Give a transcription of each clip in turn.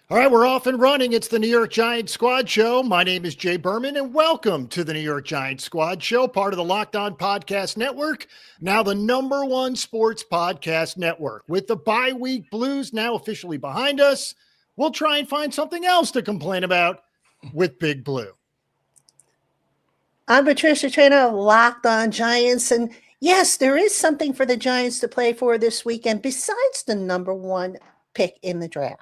All right, we're off and running. It's the New York Giants Squad Show. My name is Jay Berman, and welcome to the New York Giants Squad Show, part of the Locked On Podcast Network, now the #1 sports podcast network. With the bye week blues now officially behind us, we'll try and find something else to complain about with Big Blue. I'm Patricia, trainer of Locked On Giants, and yes, there is something for the Giants to play for this weekend besides the #1 pick in the draft.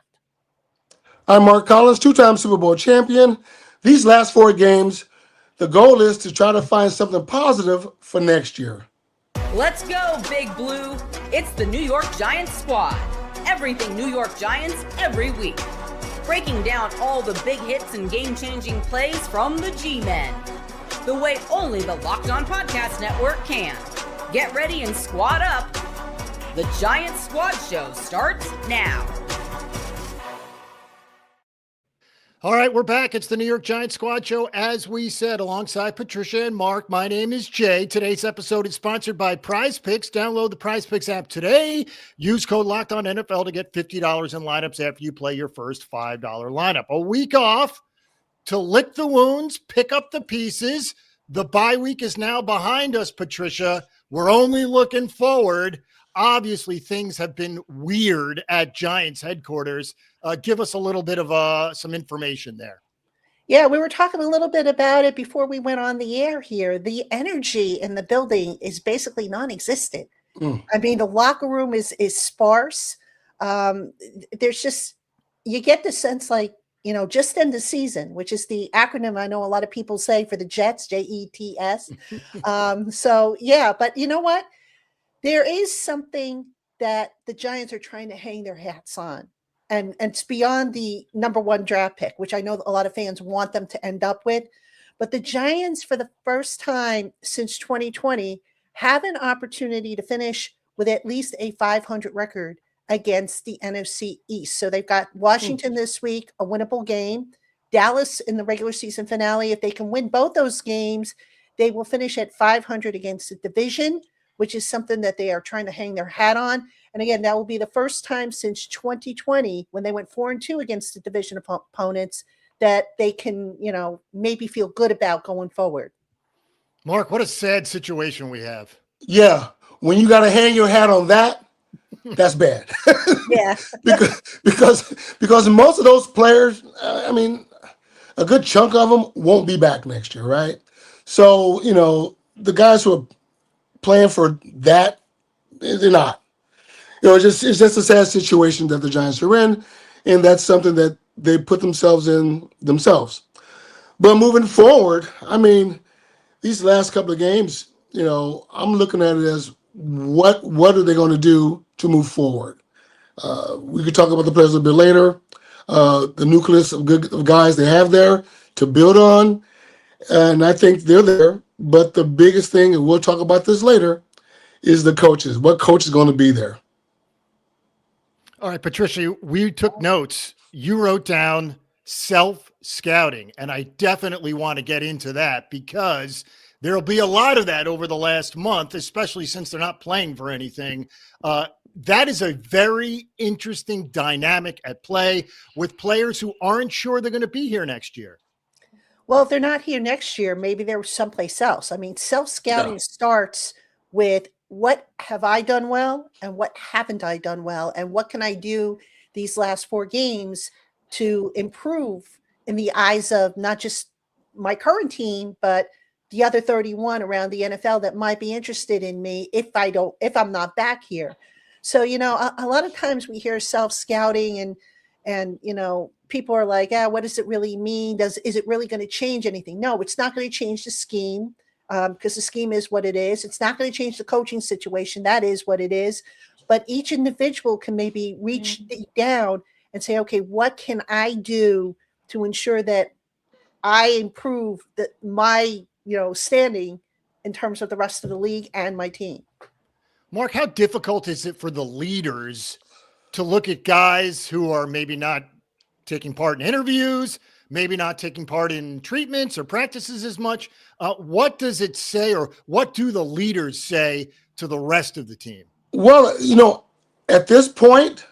I'm Mark Collins, two-time Super Bowl champion. These last 4 games, the goal is to try to find something positive for next year. Let's go, Big Blue. It's the New York Giants Squad. Everything New York Giants every week. Breaking down all the big hits and game-changing plays from the G-Men. The way only the Locked On Podcast Network can. Get ready and squad up. The Giants Squad Show starts now. All right, we're back. It's the New York Giants Squad Show, as we said, alongside Patricia and Mark. My name is Jay. Today's episode is sponsored by Prize Picks. Download the Prize Picks app today. Use code LOCKEDONNFL to get $50 in lineups after you play your first $5 lineup. A week off to lick the wounds, pick up the pieces. The bye week is now behind us, Patricia. We're only looking forward. Obviously, things have been weird at Giants headquarters. Give us a little bit of some information there. Yeah, we were talking a little bit about it before we went on the air here. The energy in the building is basically non-existent. I mean, the locker room is sparse. There's just, you get the sense like, just end the season, which is the acronym I know a lot of people say for the Jets, Jets. So, yeah, but you know what? There is something that the Giants are trying to hang their hats on. And it's beyond the #1 draft pick, which I know a lot of fans want them to end up with. But the Giants, for the first time since 2020, have an opportunity to finish with at least a 500 record against the NFC East. So they've got Washington this week, a winnable game. Dallas in the regular season finale. If they can win both those games, they will finish at 500 against the division, which is something that they are trying to hang their hat on. And again, that will be the first time since 2020 when they went 4-2 against the division opponents that they can, maybe feel good about going forward. Mark, what a sad situation we have. Yeah, when you got to hang your hat on that, that's bad. Yeah. because most of those players, a good chunk of them won't be back next year, right? So, the guys who are playing for that, they're not. It's just a sad situation that the Giants are in, and that's something that they put themselves in themselves. But moving forward, these last couple of games, I'm looking at it as what are they going to do to move forward? We could talk about the players a little bit later, the nucleus of guys they have there to build on, and I think they're there. But the biggest thing, and we'll talk about this later, is the coaches. What coach is going to be there? All right, Patricia, we took notes. You wrote down self-scouting, and I definitely want to get into that because there'll be a lot of that over the last month, especially since they're not playing for anything. That is a very interesting dynamic at play with players who aren't sure they're going to be here next year. Well, if they're not here next year, maybe they're someplace else. Self-scouting starts with what have I done well and what haven't I done well, and what can I do these last 4 games to improve in the eyes of not just my current team, but the other 31 around the NFL that might be interested in me if I'm not back here. So, a lot of times we hear self-scouting and people are like, what does it really mean? Is it really going to change anything? No, it's not going to change the scheme. Because the scheme is what it is. It's not going to change the coaching situation. That is what it is. But each individual can maybe reach down and say, okay, what can I do to ensure that I improve my standing in terms of the rest of the league and my team? Mark, how difficult is it for the leaders to look at guys who are maybe not taking part in interviews, maybe not taking part in treatments or practices as much? What does it say, or what do the leaders say to the rest of the team? Well, at this point,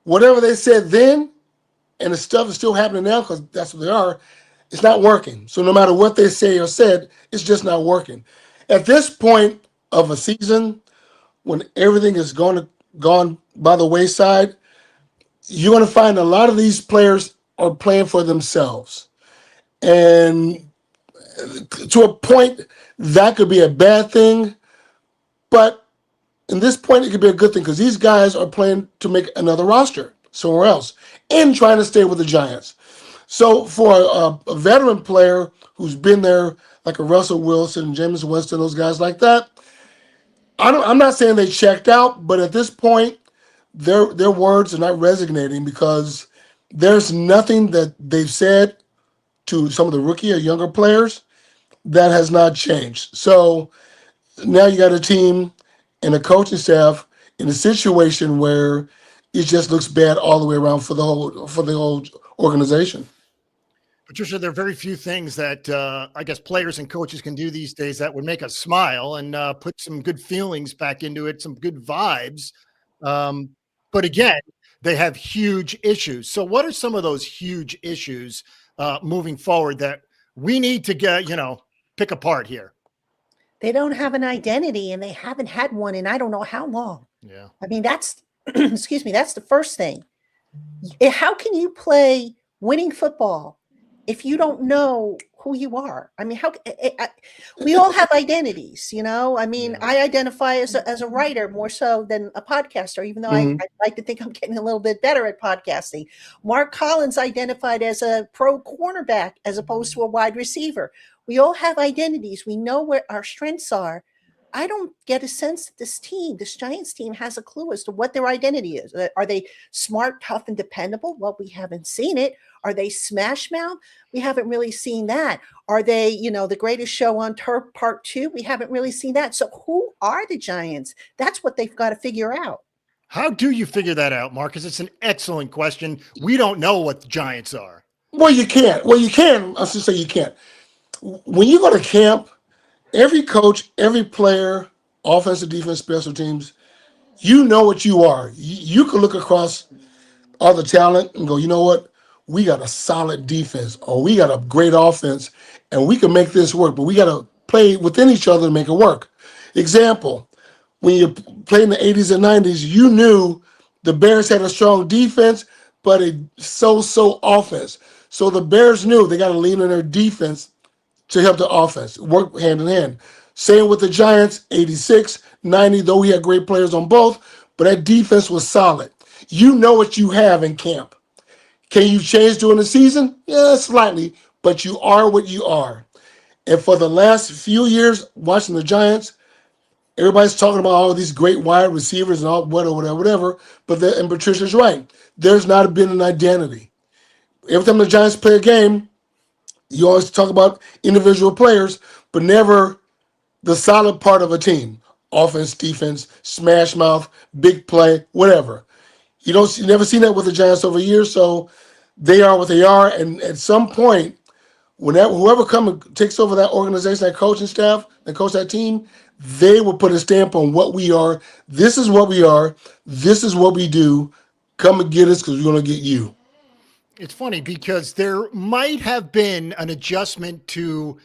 whatever they said then and the stuff is still happening now because that's what they are. It's not working. So no matter what they say or said, it's just not working. At this point of a season, when everything is gone by the wayside, you're going to find a lot of these players are playing for themselves. And to a point, that could be a bad thing. But in this point, it could be a good thing because these guys are playing to make another roster somewhere else and trying to stay with the Giants. So for a veteran player who's been there, like a Russell Wilson, Jameis Winston, those guys like that, I'm not saying they checked out, but at this point, their words are not resonating because there's nothing that they've said to some of the rookie or younger players that has not changed. So now you got a team and a coaching staff in a situation where it just looks bad all the way around for the whole organization. Patricia, there are very few things that I guess players and coaches can do these days that would make us smile and put some good feelings back into it, some good vibes. But again, they have huge issues. So what are some of those huge issues moving forward that we need to get, pick apart here? They don't have an identity, and they haven't had one in I don't know how long. Yeah. I mean, that's, excuse me, that's the first thing. How can you play winning football if you don't know who you are? I mean, we all have identities, I mean, I identify as a writer more so than a podcaster, even though I like to think I'm getting a little bit better at podcasting. Mark Collins identified as a pro cornerback as opposed to a wide receiver. We all have identities. We know where our strengths are. I don't get a sense that this Giants team has a clue as to what their identity is. Are they smart, tough, and dependable? Well, we haven't seen it. Are they smash mouth? We haven't really seen that. Are they, the greatest show on turf part 2? We haven't really seen that. So who are the Giants? That's what they've got to figure out. How do you figure that out, Marcus? It's an excellent question. We don't know what the Giants are. Well, you can't. Well, you can. I should say you can't. When you go to camp, every coach, every player, offensive, defense, special teams, you know what you are. You can look across all the talent and go, you know what? We got a solid defense, or we got a great offense, and we can make this work, but we got to play within each other to make it work. Example, when you played in the 80s and 90s, you knew the Bears had a strong defense, but a so-so offense. So the Bears knew they got to lean on their defense to help the offense, work hand in hand. Same with the Giants, 86, 90, though we had great players on both, but that defense was solid. You know what you have in camp. Can you change during the season? Yeah, slightly, but you are what you are. And for the last few years, watching the Giants, everybody's talking about all these great wide receivers and all whatever. And Patricia's right. There's not been an identity. Every time the Giants play a game, you always talk about individual players, but never the solid part of a team. Offense, defense, smash mouth, big play, whatever. You never seen that with the Giants over years, so they are what they are. And at some point, whoever comes and takes over that organization, that coaching staff, that coach that team, they will put a stamp on what we are. This is what we are. This is what we do. Come and get us because we're going to get you. It's funny because there might have been an adjustment to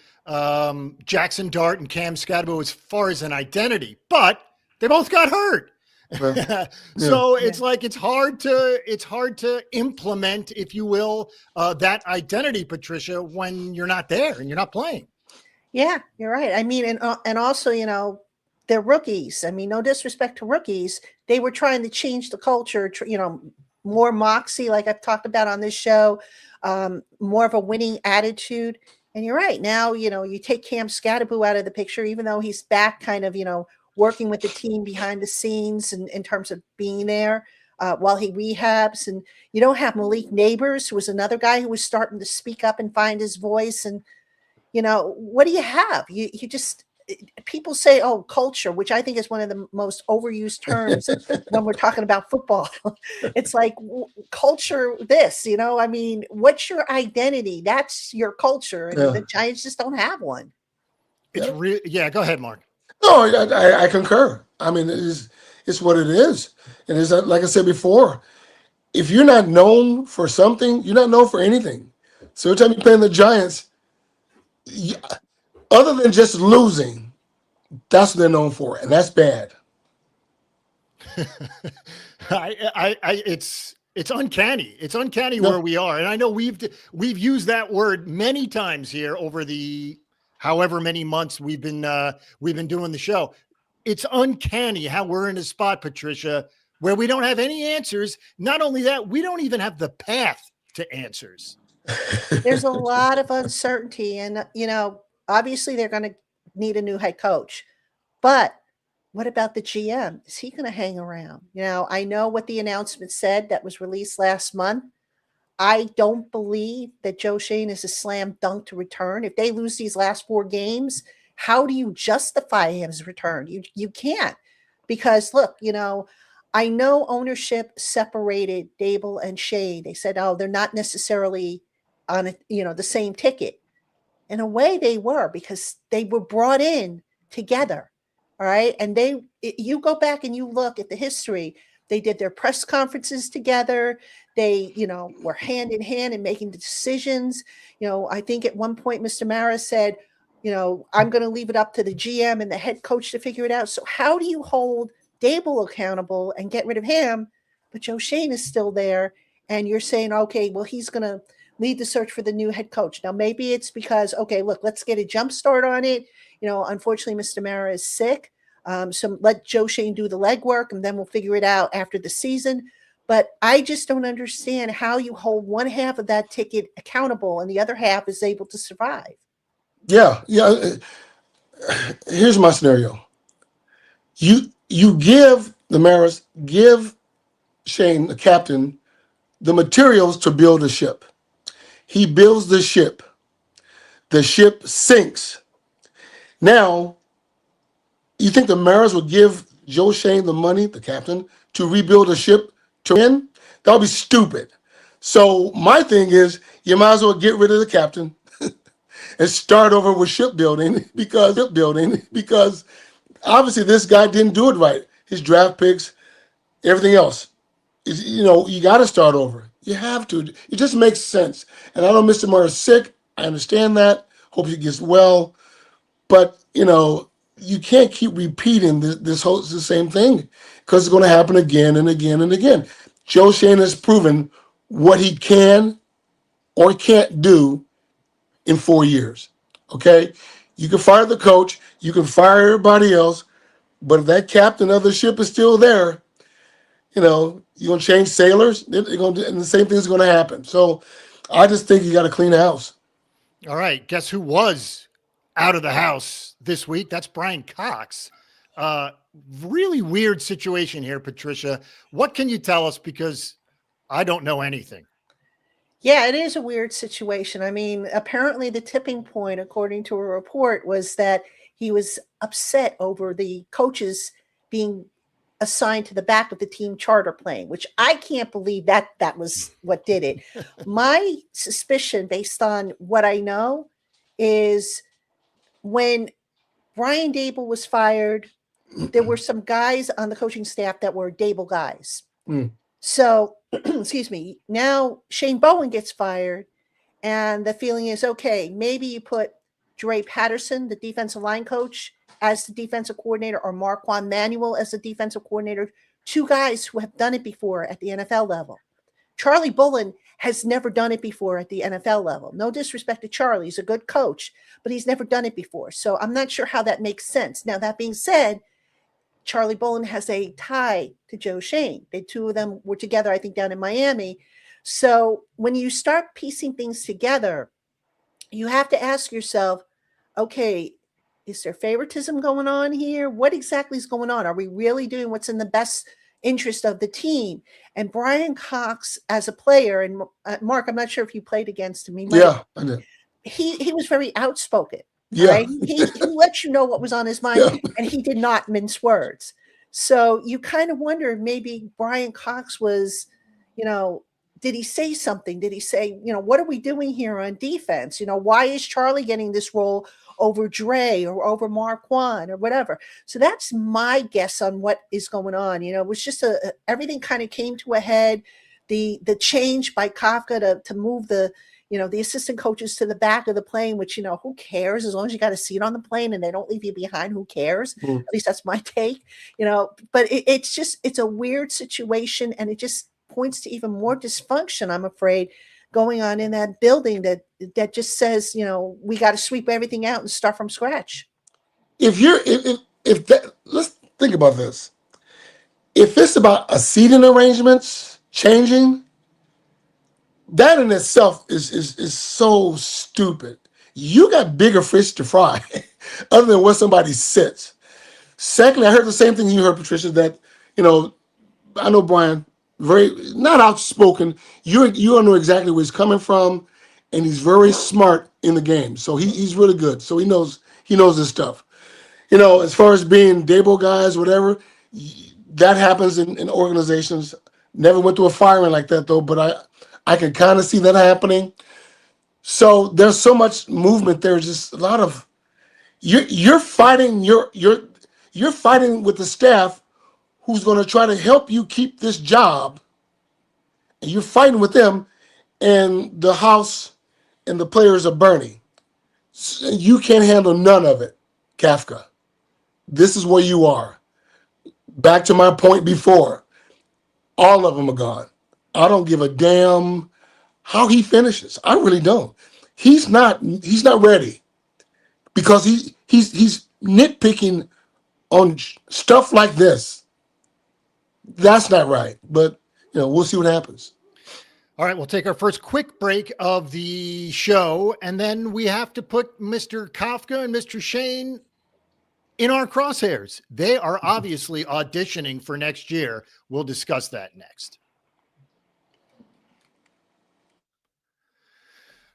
Jackson Dart and Cam Scatterbo as far as an identity, but they both got hurt. So it's like it's hard to implement, if you will, that identity, Patricia, when you're not there and you're not playing. Yeah, you're right. I mean, and also, they're rookies. I mean, no disrespect to rookies. They were trying to change the culture, more moxie, like I've talked about on this show, more of a winning attitude. And you're right. Now, you take Cam Scatterbo out of the picture, even though he's back kind of, working with the team behind the scenes and in terms of being there while he rehabs. And you don't have Malik Neighbors, who was another guy who was starting to speak up and find his voice. And, what do you have? You just, people say, oh, culture, which I think is one of the most overused terms when we're talking about football. It's like culture this, I mean, what's your identity? That's your culture. And the Giants just don't have one. It's go ahead, Mark. No, I concur. I mean, it's what it is. And it's like I said before, if you're not known for something, you're not known for anything. So every time you're playing the Giants, other than just losing, that's what they're known for, and that's bad. It's uncanny. It's uncanny No. where we are, and I know we've used that word many times here over the however many months we've been doing the show. It's uncanny how we're in a spot, Patricia, where we don't have any answers. Not only that, we don't even have the path to answers. There's a lot of uncertainty, and obviously they're going to need a new head coach. But what about the GM? Is he going to hang around? I know what the announcement said that was released last month. I don't believe that Joe Schoen is a slam dunk to return. If they lose these last 4 games, how do you justify his return? You can't, because look, I know ownership separated Dable and Schoen. They said, oh, they're not necessarily on the same ticket. In a way, they were, because they were brought in together. All right. And you go back and you look at the history. They did their press conferences together. They, were hand in hand in making the decisions. I think at one point, Mr. Mara said, I'm going to leave it up to the GM and the head coach to figure it out. So how do you hold Dable accountable and get rid of him? But Joe Schoen is still there. And you're saying, okay, well, he's going to lead the search for the new head coach. Now, maybe it's because, okay, look, let's get a jump start on it. Unfortunately, Mr. Mara is sick. So let Joe Schoen do the legwork, and then we'll figure it out after the season. But I just don't understand how you hold one half of that ticket accountable and the other half is able to survive. Yeah. Here's my scenario. You give the Maras, give Schoen, the captain, the materials to build a ship. He builds the ship. The ship sinks. Now, you think the Maras would give Joe Schoen the money, the captain, to rebuild a ship to win? That would be stupid. So my thing is, you might as well get rid of the captain and start over with shipbuilding because obviously this guy didn't do it right. His draft picks, everything else. You got to start over. You have to. It just makes sense. And I know Mr. Moore is sick. I understand that. Hope he gets well. But, you can't keep repeating the same thing, because it's going to happen again and again and again. Joe Schoen has proven what he can or can't do in 4 years. Okay? You can fire the coach. You can fire everybody else. But if that captain of the ship is still there, you're going to change sailors, and the same thing is going to happen. So I just think you got to clean the house. All right. Guess who was out of the house this week? That's Brian Cox. Really weird situation here, Patricia. What can you tell us? Because I don't know anything. Yeah, it is a weird situation. I mean, apparently the tipping point, according to a report, was that he was upset over the coaches being assigned to the back of the team charter plane, which I can't believe that was what did it. My suspicion, based on what I know, is when Brian Dable was fired, there were some guys on the coaching staff that were Dable guys. So, excuse me, now Shane Bowen gets fired, and the feeling is, okay, maybe you put Dre Patterson, the defensive line coach, as the defensive coordinator, or Marquand Manuel as the defensive coordinator, 2 guys who have done it before at the NFL level. Charlie Bullen has never done it before at the NFL level. No disrespect to Charlie. He's a good coach, but he's never done it before. So I'm not sure how that makes sense. Now, that being said, Charlie Bullen has a tie to Joe Schoen. The 2 of them were together, I think, down in Miami. So when you start piecing things together, you have to ask yourself, okay, is there favoritism going on here? What exactly is going on? Are we really doing what's in the best interest of the team? And Brian Cox, as a player, and Mark, I'm not sure if you played against him. Yeah, I did. He was very outspoken. Yeah. Right? He let you know what was on his mind, and he did not mince words. So you kind of wonder, maybe Brian Cox was, did he say something? Did he say, what are we doing here on defense? Why is Charlie getting this role over Dre or over Marquand or whatever? So that's my guess on what is going on. It was just everything kind of came to a head. the change by Kafka to move the assistant coaches to the back of the plane, which, who cares? As long as you got a seat on the plane and they don't leave you behind, who cares? At least that's my take, but it's a weird situation, and it just points to even more dysfunction, I'm afraid, going on in that building that just says, we got to sweep everything out and start from scratch. Let's think about this. If it's about a seating arrangements changing, that in itself is so stupid. You got bigger fish to fry other than where somebody sits. Secondly, I heard the same thing you heard, Patricia, that, I know Brian, very not outspoken. You know exactly where he's coming from, and he's very smart in the game. So he's really good. So he knows his stuff. As far as being Dabo guys, whatever, that happens in organizations. Never went through a firing like that though, but I can kind of see that happening. So there's so much movement. There's just a lot of you're fighting you're fighting with the staff who's going to try to help you keep this job, and you're fighting with them, and the house and the players are burning. You can't handle none of it, Kafka. This is where you are. Back to my point before, all of them are gone. I don't give a damn how he finishes. I really don't. He's not ready because he's nitpicking on stuff like this. That's not right. But we'll see what happens. All right, we'll take our first quick break of the show, and then we have to put Mr. Kafka and Mr. Shane in our crosshairs. They are obviously auditioning for next year. We'll discuss that next.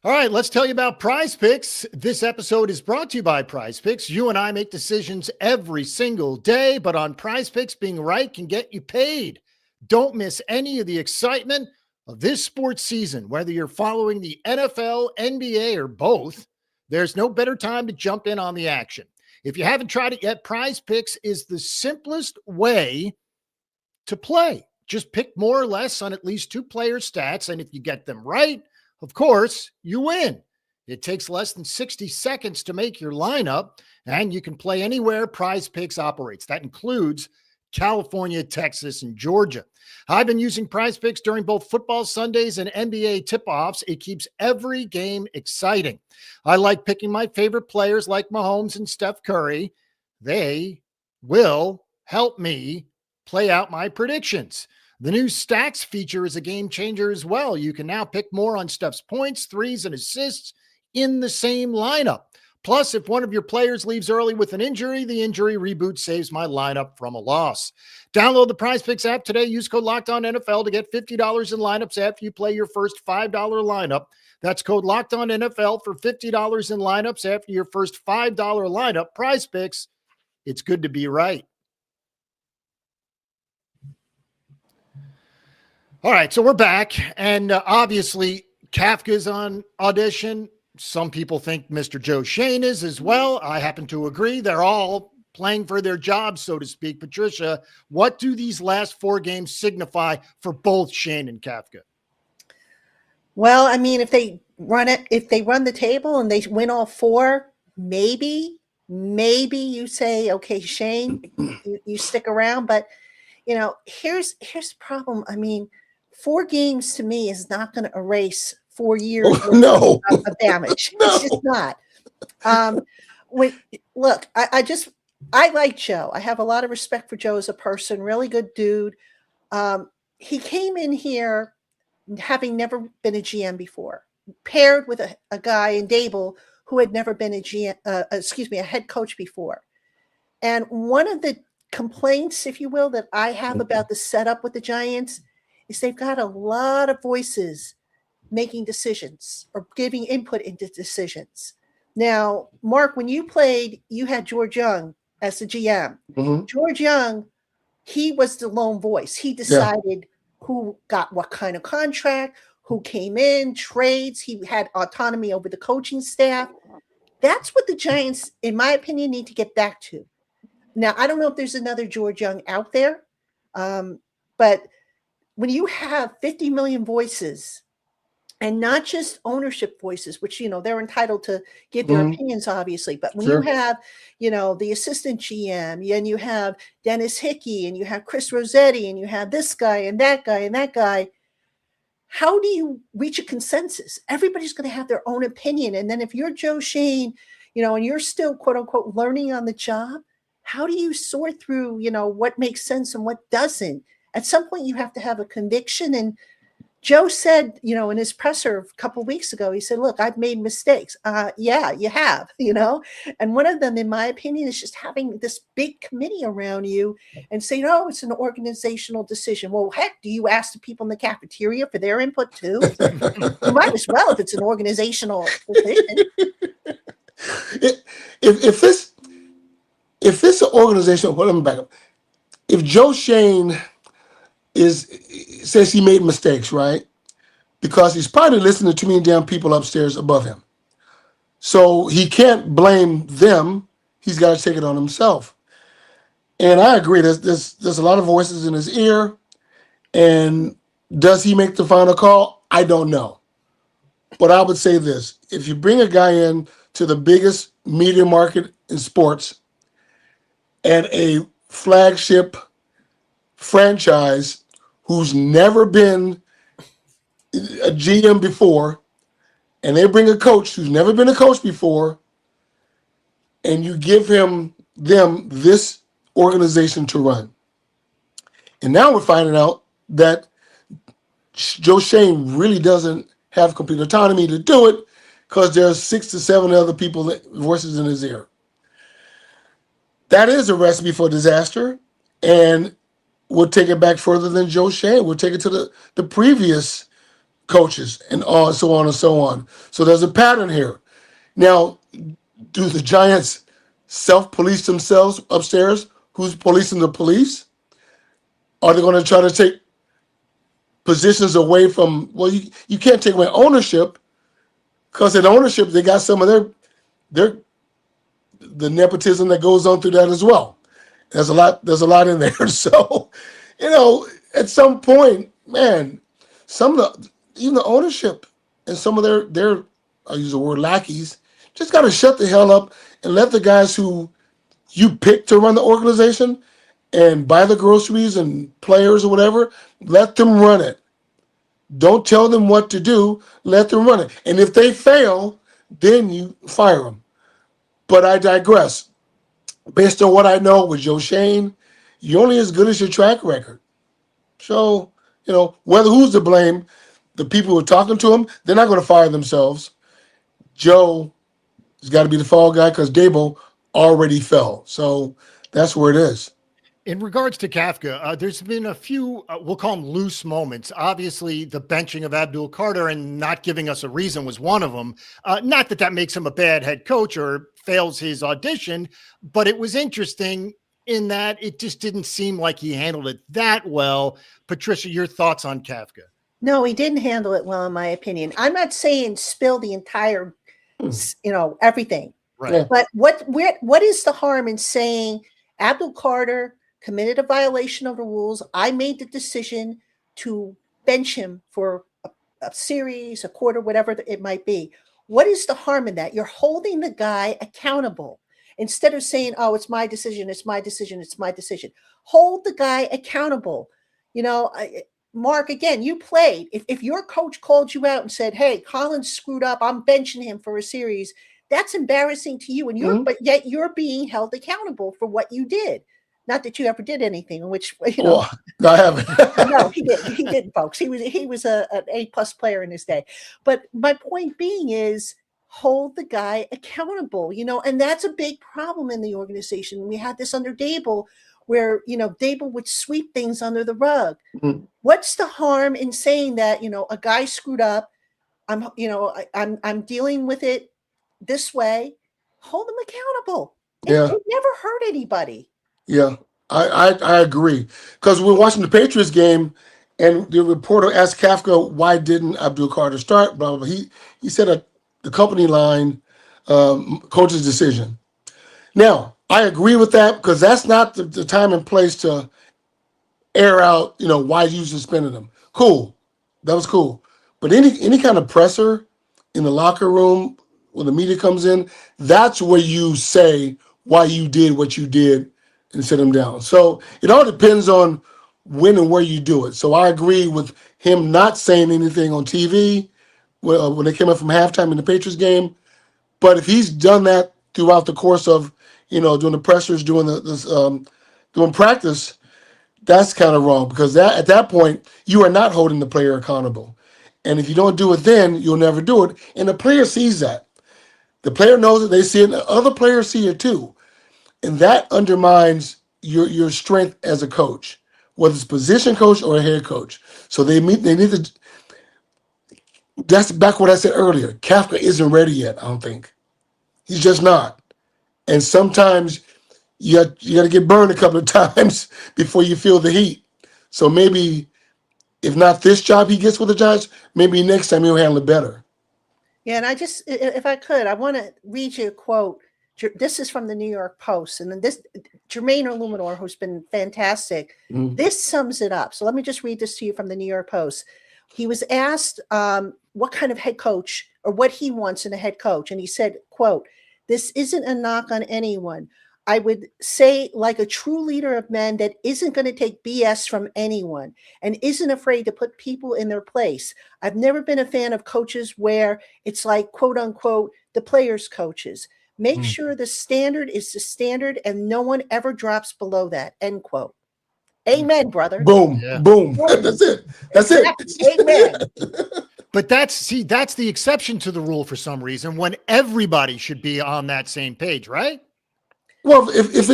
All right, let's tell you about Prize Picks. This episode is brought to you by Prize Picks. You and I make decisions every single day, but on Prize Picks, being right can get you paid. Don't miss any of the excitement of this sports season. Whether you're following the NFL, NBA, or both, there's no better time to jump in on the action. If you haven't tried it yet, Prize Picks is the simplest way to play. Just pick more or less on at least two player stats, and if you get them right, of course, you win. It takes less than 60 seconds to make your lineup, and you can play anywhere Prize Picks operates. That includes California, Texas, and Georgia. I've been using Prize Picks during both football Sundays and NBA tip-offs. It keeps every game exciting. I like picking my favorite players like Mahomes and Steph Curry. They will help me play out my predictions. The new Stacks feature is a game changer as well. You can now pick more on Steph's points, threes, and assists in the same lineup. Plus, if one of your players leaves early with an injury, the injury reboot saves my lineup from a loss. Download the Prize Picks app today. Use code LOCKEDONNFL to get $50 in lineups after you play your first $5 lineup. That's code LOCKEDONNFL for $50 in lineups after your first $5 lineup. Prize Picks, it's good to be right. All right, so we're back, and obviously Kafka's on audition. Some people think Mr. Joe Shane is as well. I happen to agree. They're all playing for their jobs, so to speak. Patricia, what do these last four games signify for both Shane and Kafka? Well, I mean, if they run the table and they win all four, maybe you say, okay, Shane, you stick around. But here's the problem. I mean, 4 games to me is not going to erase 4 years of damage. No. It's just not. I like Joe. I have a lot of respect for Joe as a person, really good dude. He came in here having never been a GM before, paired with a guy in Dable who had never been a head coach before. And one of the complaints, if you will, that I have about the setup with the Giants is they've got a lot of voices making decisions or giving input into decisions. Now, Mark, when you played, you had George Young as the GM. Mm-hmm. George Young, he was the lone voice. He decided who got what kind of contract, who came in, trades. He had autonomy over the coaching staff. That's what the Giants, in my opinion, need to get back to. Now, I don't know if there's another George Young out there, but when you have 50 million voices, and not just ownership voices, which, they're entitled to give their opinions, obviously. But when you have, the assistant GM, and you have Dennis Hickey, and you have Chris Rossetti, and you have this guy and that guy and that guy, how do you reach a consensus? Everybody's going to have their own opinion. And then if you're Joe Shane, and you're still, quote unquote, learning on the job, how do you sort through, what makes sense and what doesn't? At some point, you have to have a conviction. And Joe said, in his presser a couple of weeks ago, he said, look, I've made mistakes. Yeah, you have, and one of them, in my opinion, is just having this big committee around you and saying, oh, it's an organizational decision. Well, heck, do you ask the people in the cafeteria for their input too? You might as well if it's an organizational decision. If this organization, well, let me back up. If Joe Shane says he made mistakes, right? Because he's probably listening to too many damn people upstairs above him. So he can't blame them. He's got to take it on himself. And I agree. There's a lot of voices in his ear. And does he make the final call? I don't know. But I would say this. If you bring a guy in to the biggest media market in sports and a flagship franchise who's never been a GM before, and they bring a coach who's never been a coach before, and you give them this organization to run. And now we're finding out that Joe Shane really doesn't have complete autonomy to do it because there's 6 to 7 other people, voices in his ear. That is a recipe for disaster, and we'll take it back further than Joe Shane. We'll take it to the previous coaches and so on and so on. So there's a pattern here. Now, do the Giants self-police themselves upstairs? Who's policing the police? Are they going to try to take positions away from, well, you can't take away ownership because in ownership, they got some of the nepotism that goes on through that as well. There's a lot in there. So, at some point, man, even the ownership and some of their I'll use the word lackeys, just got to shut the hell up and let the guys who you pick to run the organization and buy the groceries and players or whatever, let them run it. Don't tell them what to do. Let them run it. And if they fail, then you fire them. But I digress. Based on what I know with Joe Shane, you're only as good as your track record. So, whether who's to blame, the people who are talking to him, they're not going to fire themselves. Joe has got to be the fall guy because Dable already fell. So that's where it is. In regards to Kafka, there's been a few, we'll call them loose moments. Obviously, the benching of Abdul Carter and not giving us a reason was one of them. Not that makes him a bad head coach or fails his audition, but it was interesting in that it just didn't seem like he handled it that well. Patricia, your thoughts on Kafka? No, he didn't handle it well, in my opinion. I'm not saying spill the entire, everything. Right. But what is the harm in saying Abdul Carter committed a violation of the rules? I made the decision to bench him for a series, a quarter, whatever it might be. What is the harm in that? You're holding the guy accountable instead of saying, oh, it's my decision, it's my decision, it's my decision. Hold the guy accountable. Mark, again, you played. If your coach called you out and said, hey, Collins screwed up, I'm benching him for a series, that's embarrassing to you. And but yet you're being held accountable for what you did. Not that you ever did anything, which No, I haven't. No, he didn't. He didn't, folks. He was an A+ player in his day. But my point being is hold the guy accountable. And that's a big problem in the organization. We had this under Dable, where Dable would sweep things under the rug. Mm-hmm. What's the harm in saying that a guy screwed up? I'm dealing with it this way. Hold him accountable. It never hurt anybody. Yeah, I agree. Because we're watching the Patriots game, and the reporter asked Kafka, why didn't Abdul Carter start? Blah, blah, blah. He said the company line, coach's decision. Now, I agree with that because that's not the time and place to air out, why you suspended him. Cool. That was cool. But any kind of presser in the locker room when the media comes in, that's where you say why you did what you did and sit him down. So it all depends on when and where you do it. So I agree with him not saying anything on TV when they came up from halftime in the Patriots game. But if he's done that throughout the course of, doing the pressers, doing practice, that's kind of wrong because at that point, you are not holding the player accountable. And if you don't do it then, you'll never do it. And the player sees that. The player knows it, they see it, and the other players see it too. And that undermines your strength as a coach, whether it's position coach or a head coach. So they need to, that's back what I said earlier. Kafka isn't ready yet, I don't think. He's just not. And sometimes you got to get burned a couple of times before you feel the heat. So maybe if not this job he gets with the Giants, maybe next time he'll handle it better. Yeah, and if I could, I want to read you a quote. This is from the New York Post, and then this Jermaine Illuminor, who's been fantastic. This sums it up. So let me just read this to you from the New York Post. He was asked what kind of head coach or what he wants in a head coach, and he said, quote, "This isn't a knock on anyone. I would say like a true leader of men that isn't going to take BS from anyone and isn't afraid to put people in their place. I've never been a fan of coaches where it's like, quote unquote, the players' coaches. Make sure the standard is the standard and no one ever drops below that," end quote. Amen, brother. Boom, boom. That's it. That's it. Amen. But that's the exception to the rule for some reason when everybody should be on that same page, right? Well, if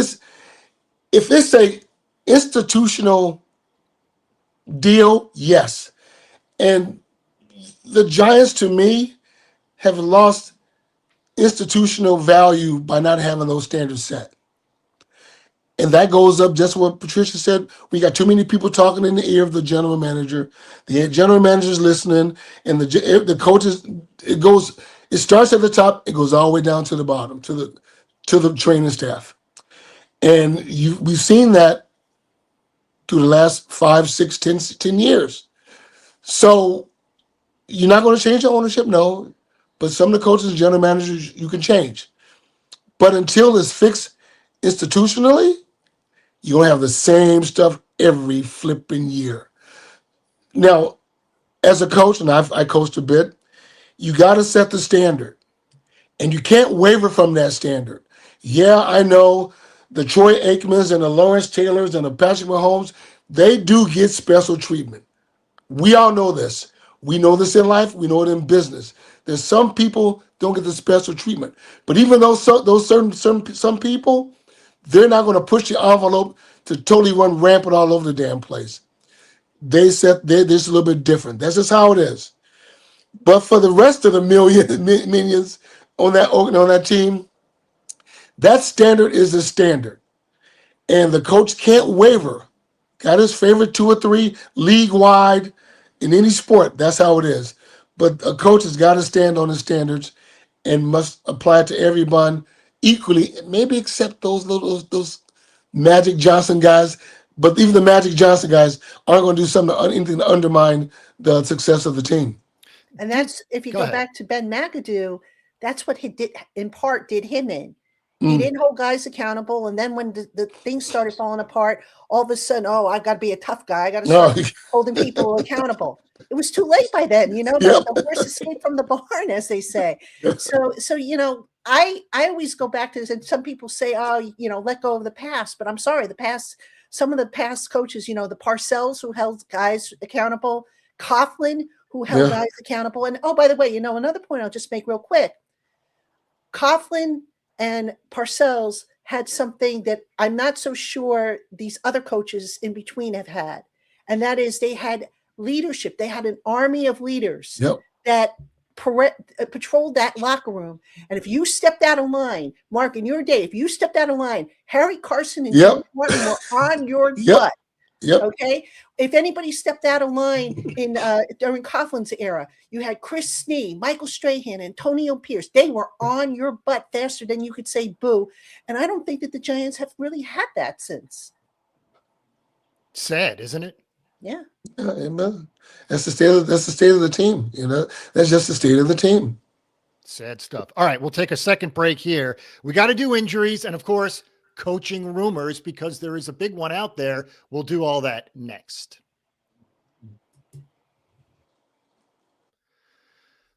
it's a institutional deal, yes. And the Giants, to me, have lost institutional value by not having those standards set. And that goes up just what Patricia said. We got too many people talking in the ear of the general manager. The general manager's listening, and the coaches. It starts at the top. It goes all the way down to the bottom, to the training staff. And we've seen that through the last 5, 6, 10 years. So you're not going to change the ownership, no. But some of the coaches and general managers you can change. But until it's fixed institutionally, you're going to have the same stuff every flipping year. Now, as a coach, and I coached a bit, you got to set the standard. And you can't waver from that standard. Yeah, I know the Troy Aikmans and the Lawrence Taylors and the Patrick Mahomes, they do get special treatment. We all know this. We know this in life. We know it in business. There's some people don't get the special treatment. But even those some people, they're not going to push the envelope to totally run rampant all over the damn place. This is a little bit different. That's just how it is. But for the rest of the minions on that team, that standard is the standard. And the coach can't waver. Got his favorite 2 or 3 league-wide in any sport. That's how it is. But a coach has got to stand on his standards and must apply it to everyone equally, maybe except those Magic Johnson guys. But even the Magic Johnson guys aren't going to do anything to undermine the success of the team. And that's, if you go back to Ben McAdoo, that's what he did, in part, did him in. He didn't hold guys accountable. And then when the things started falling apart, all of a sudden, I got to be a tough guy. I got to start holding people accountable. It was too late by then, the horse escaped from the barn, as they say. So I always go back to this, and some people say, let go of the past. But I'm sorry, some of the past coaches, the Parcells who held guys accountable, Coughlin who held guys accountable. And by the way, another point I'll just make real quick. Coughlin and Parcells had something that I'm not so sure these other coaches in between have had. And that is they had leadership. They had an army of leaders that patrolled that locker room. And if you stepped out of line, Mark, in your day, if you stepped out of line, Harry Carson and Jim Martin were on your butt. Okay. If anybody stepped out of line during Coughlin's era, you had Chris Snee, Michael Strahan, Antonio Pierce. They were on your butt faster than you could say boo. And I don't think that the Giants have really had that since. Sad, isn't it? Yeah. Amen. That's the state of the team. That's just the state of the team. Sad stuff. All right, we'll take a second break here. We got to do injuries and, of course, coaching rumors because there is a big one out there. We'll do all that next.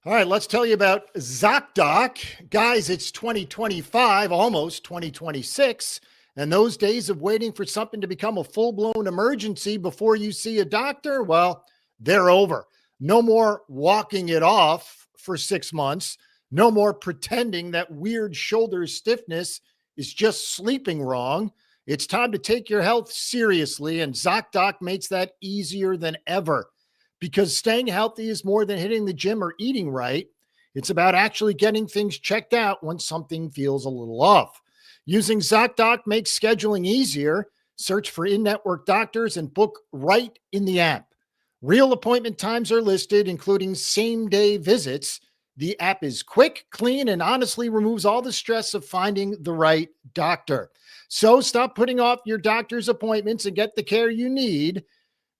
All right, let's tell you about ZocDoc. Guys, it's 2025, almost 2026. And those days of waiting for something to become a full-blown emergency before you see a doctor, well, they're over. No more walking it off for 6 months. No more pretending that weird shoulder stiffness is just sleeping wrong. It's time to take your health seriously, and ZocDoc makes that easier than ever. Because staying healthy is more than hitting the gym or eating right. It's about actually getting things checked out when something feels a little off. Using ZocDoc makes scheduling easier. Search for in-network doctors and book right in the app. Real appointment times are listed, including same-day visits. The app is quick, clean, and honestly removes all the stress of finding the right doctor. So stop putting off your doctor's appointments and get the care you need.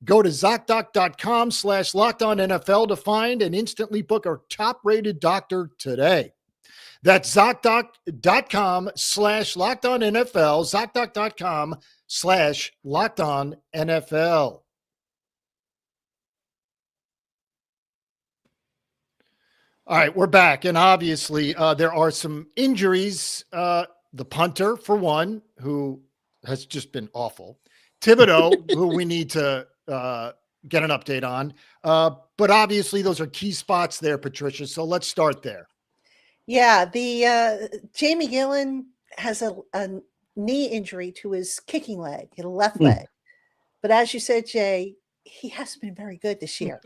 Go to ZocDoc.com/LockedOnNFL to find and instantly book a top-rated doctor today. That's ZocDoc.com/LockedOnNFL, ZocDoc.com/LockedOnNFL. All right, we're back. And obviously, there are some injuries. The punter, for one, who has just been awful. Thibodeau, who we need to get an update on. But obviously, those are key spots there, Patricia. So let's start there. Yeah, the Jamie Gillen has a knee injury to his kicking leg, his left leg. But as you said, Jay, he hasn't been very good this year.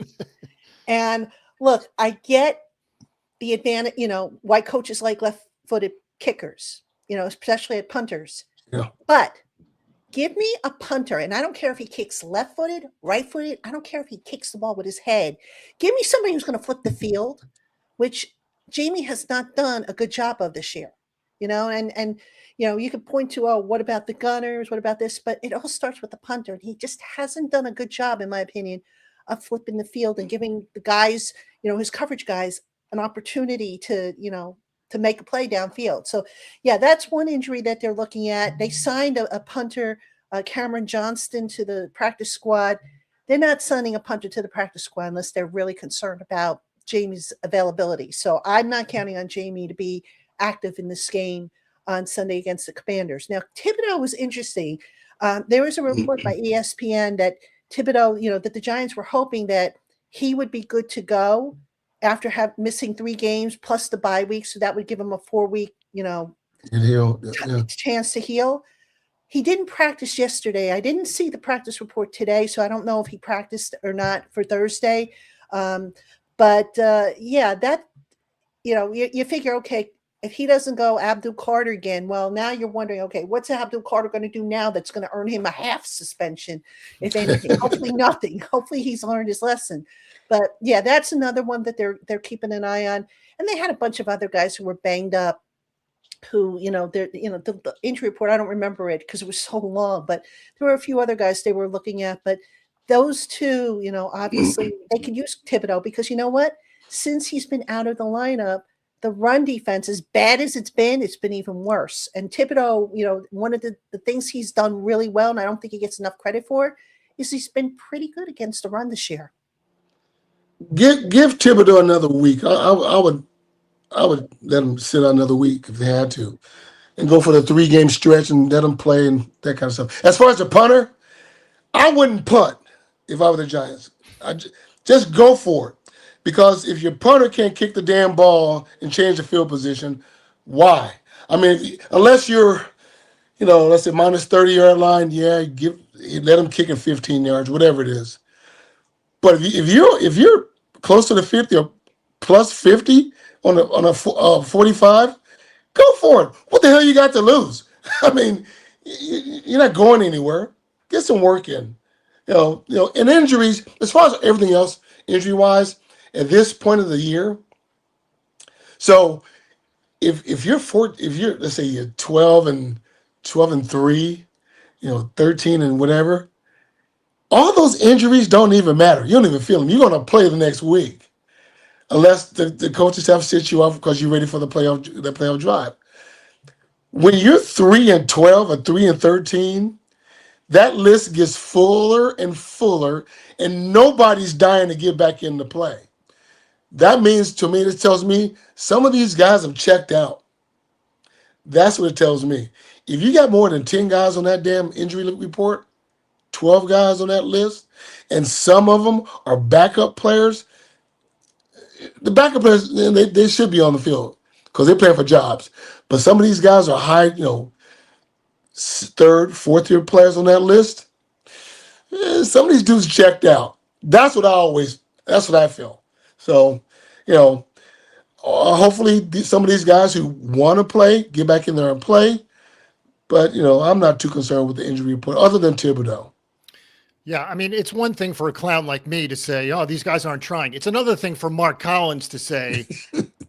And look, I get the advantage, why coaches like left-footed kickers, especially at punters. Yeah. But give me a punter, and I don't care if he kicks left-footed, right-footed. I don't care if he kicks the ball with his head. Give me somebody who's going to flip the field, which Jamie has not done a good job of this year. And you could point to, what about the Gunners? What about this? But it all starts with the punter. And he just hasn't done a good job, in my opinion, of flipping the field and giving the guys, his coverage guys, an opportunity to make a play downfield. So, yeah, that's one injury that they're looking at. They signed a punter, Cameron Johnston, to the practice squad. They're not signing a punter to the practice squad unless they're really concerned about Jamie's availability. So I'm not counting on Jamie to be active in this game on Sunday against the Commanders. Now, Thibodeau was interesting. There was a report by ESPN that Thibodeau, that the Giants were hoping that he would be good to go after missing 3 games plus the bye week. So that would give him a 4-week, chance to heal. He didn't practice yesterday. I didn't see the practice report today, so I don't know if he practiced or not for Thursday. But that, you figure, okay, if he doesn't go Abdul Carter again, well, now you're wondering, okay, what's Abdul Carter going to do now that's going to earn him a half suspension, if anything? Hopefully nothing. Hopefully he's learned his lesson. But yeah, that's another one that they're keeping an eye on. And they had a bunch of other guys who were banged up, who, the injury report, I don't remember it because it was so long, but there were a few other guys they were looking at. But those two, obviously they could use Thibodeau because you know what? Since he's been out of the lineup, the run defense, as bad as it's been even worse. And Thibodeau, one of the things he's done really well, and I don't think he gets enough credit for, is he's been pretty good against the run this year. Give Thibodeau another week. I would let him sit out another week if they had to, and go for the 3-game stretch and let him play and that kind of stuff. As far as the punter, I wouldn't punt if I were the Giants. Just go for it. Because if your punter can't kick the damn ball and change the field position, why? I mean, unless you're, let's say minus 30-yard line, let him kick at 15 yards, whatever it is. But if you're close to the 50 or plus 50 on a 45, go for it. What the hell you got to lose? I mean, you're not going anywhere. Get some work in. And injuries, as far as everything else, injury-wise, at this point of the year. So if you're let's say you're 12 and 3, 13 and whatever, all those injuries don't even matter. You don't even feel them. You're going to play the next week unless the coaches have sit you off because you're ready for the playoff drive. When you're 3-12 or 3-13, that list gets fuller and fuller, and nobody's dying to get back into play. That means, to me, this tells me some of these guys have checked out. That's what it tells me. If you got more than 10 guys on that damn injury report, 12 guys on that list, and some of them are backup players, the backup players, they should be on the field because they're playing for jobs. But some of these guys are high, third, fourth year players on that list. Some of these dudes checked out. That's what I feel. So, hopefully some of these guys who want to play get back in there and play. But, I'm not too concerned with the injury report other than Thibodeau. Yeah, I mean, it's one thing for a clown like me to say, oh, these guys aren't trying. It's another thing for Mark Collins to say,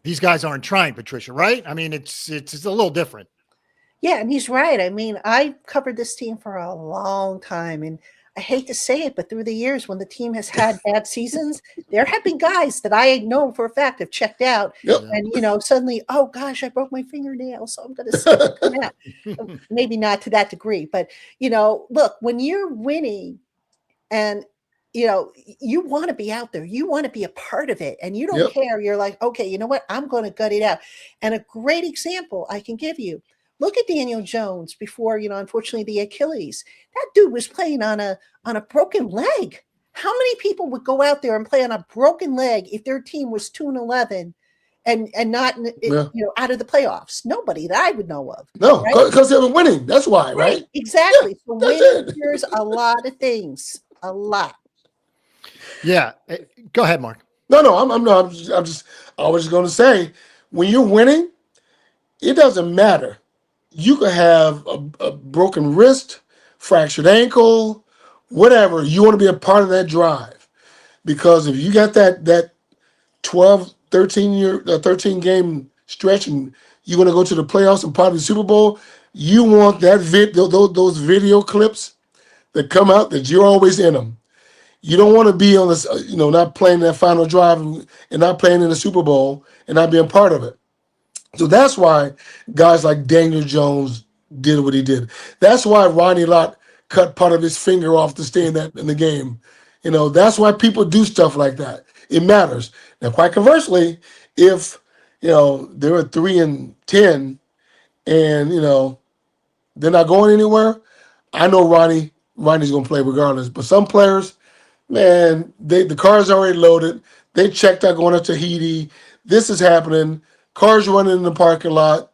these guys aren't trying, Patricia, right? I mean, it's a little different. Yeah, and he's right. I mean, I covered this team for a long time, and I hate to say it, but through the years when the team has had bad seasons, there have been guys that I know for a fact have checked out. Yep. And, suddenly, oh, gosh, I broke my fingernail, so I'm going to come out. Maybe not to that degree, but, look, when you're winning and, you want to be out there, you want to be a part of it, and you don't care. You're like, okay, you know what? I'm going to gut it out. And a great example I can give you. Look at Daniel Jones before, unfortunately, the Achilles. That dude was playing on a broken leg. How many people would go out there and play on a broken leg if their team was 2-11 and not out of the playoffs? Nobody that I would know of. No, because they were winning. That's why, right? Exactly. Yeah, so winning cures a lot of things. A lot. Yeah. Go ahead, Mark. No, I was just going to say, when you're winning, it doesn't matter. You could have a broken wrist, fractured ankle, whatever. You want to be a part of that drive. Because if you got that 12, 13 game stretch and you want to go to the playoffs and part of the Super Bowl, you want those video clips that come out that you're always in them. You don't want to be on this, not playing that final drive and not playing in the Super Bowl and not being part of it. So that's why guys like Daniel Jones did what he did. That's why Ronnie Lott cut part of his finger off to stay in the game. That's why people do stuff like that. It matters. Now, quite conversely, if they were 3-10 and they're not going anywhere, I know Ronnie's going to play regardless. But some players, man, the car's already loaded. They checked out going to Tahiti. This is happening. Cars running in the parking lot.